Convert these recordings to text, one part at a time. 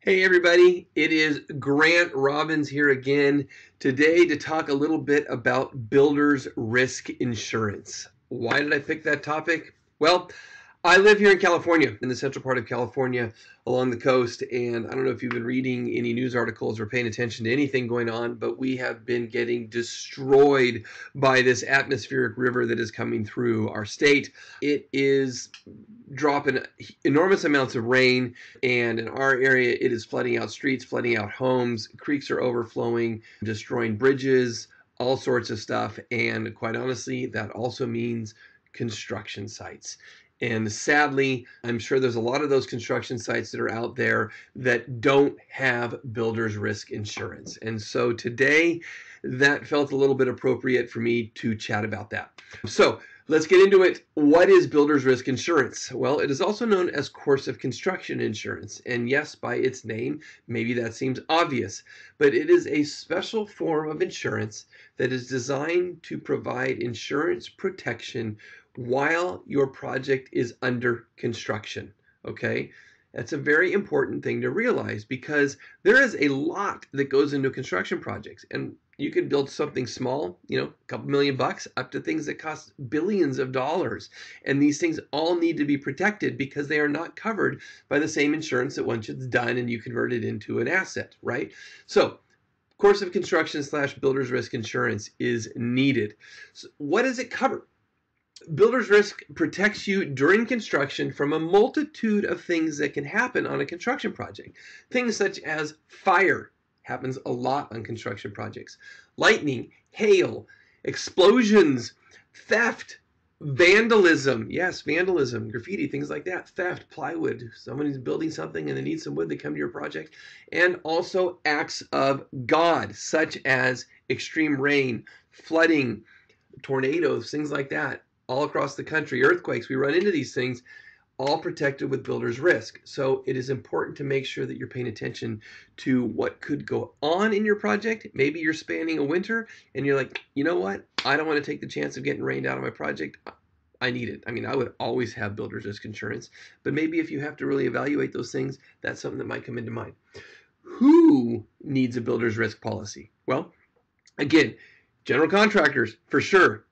Hey everybody, it is Grant Robbins here again today to talk a little bit about builder's risk insurance. Why did I pick that topic? Well, I live here in California, in the central part of California along the coast, and I don't know if you've been reading any news articles or paying attention to anything going on, but we have been getting destroyed by this atmospheric river that is coming through our state. It is dropping enormous amounts of rain, and in our area it is flooding out streets, flooding out homes, creeks are overflowing, destroying bridges, all sorts of stuff. And quite honestly, that also means construction sites. And sadly, I'm sure there's a lot of those construction sites that are out there that don't have builder's risk insurance. And so today, that felt a little bit appropriate for me to chat about that. So let's get into it. What is builder's risk insurance? Well, it is also known as course of construction insurance. And yes, by its name, maybe that seems obvious, but it is a special form of insurance that is designed to provide insurance protection while your project is under construction. Okay? That's a very important thing to realize because there is a lot that goes into construction projects. And you can build something small, a couple $1,000,000 up to things that cost billions of dollars. And these things all need to be protected because they are not covered by the same insurance that once it's done and you convert it into an asset, right? So course of construction / builder's risk insurance is needed. So what does it cover? Builder's risk protects you during construction from a multitude of things that can happen on a construction project. Things such as fire happens a lot on construction projects. Lightning, hail, explosions, theft, vandalism. Yes, vandalism, graffiti, things like that. Theft, plywood. Someone is building something and they need some wood, they come to your project. And also acts of God, such as extreme rain, flooding, tornadoes, things like that. All across the country, earthquakes, we run into these things, all protected with builder's risk. So it is important to make sure that you're paying attention to what could go on in your project. Maybe you're spanning a winter and you're like, you know what? I don't want to take the chance of getting rained out on my project. I need it. I mean, I would always have builder's risk insurance, but maybe if you have to really evaluate those things, that's something that might come into mind. Who needs a builder's risk policy? Well, again, general contractors, for sure.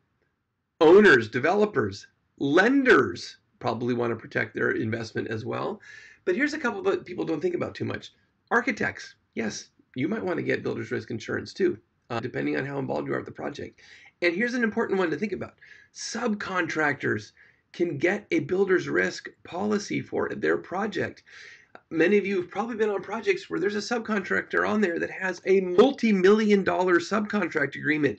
Owners, developers, lenders probably want to protect their investment as well. But here's a couple that people don't think about too much. Architects, yes, you might want to get builder's risk insurance too, depending on how involved you are with the project. And here's an important one to think about. Subcontractors can get a builder's risk policy for their project. Many of you have probably been on projects where there's a subcontractor on there that has a multi-million-dollar subcontract agreement.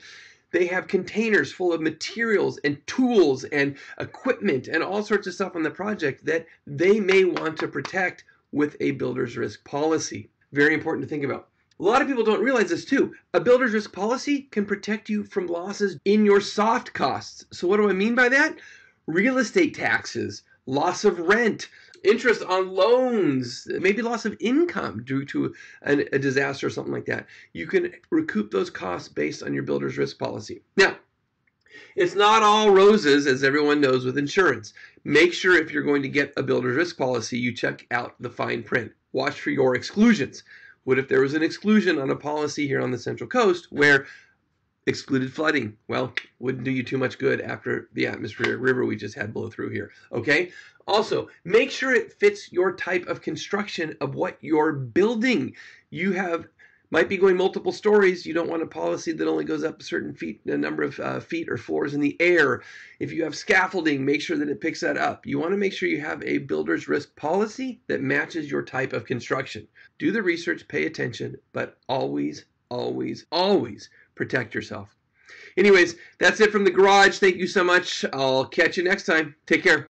They have containers full of materials and tools and equipment and all sorts of stuff on the project that they may want to protect with a builder's risk policy. Very important to think about. A lot of people don't realize this too. A builder's risk policy can protect you from losses in your soft costs. So what do I mean by that? Real estate taxes, loss of rent, interest on loans, maybe loss of income due to a disaster or something like that. You can recoup those costs based on your builder's risk policy. Now, it's not all roses, as everyone knows with insurance. Make sure if you're going to get a builder's risk policy, you check out the fine print. Watch for your exclusions. What if there was an exclusion on a policy here on the Central Coast where excluded flooding? Well, wouldn't do you too much good after the atmospheric river we just had blow through here, okay? Also, make sure it fits your type of construction of what you're building. You might be going multiple stories. You don't want a policy that only goes up a certain number of feet or floors in the air. If you have scaffolding, make sure that it picks that up. You want to make sure you have a builder's risk policy that matches your type of construction. Do the research, pay attention, but always, always, always protect yourself. Anyways, that's it from the garage. Thank you so much. I'll catch you next time. Take care.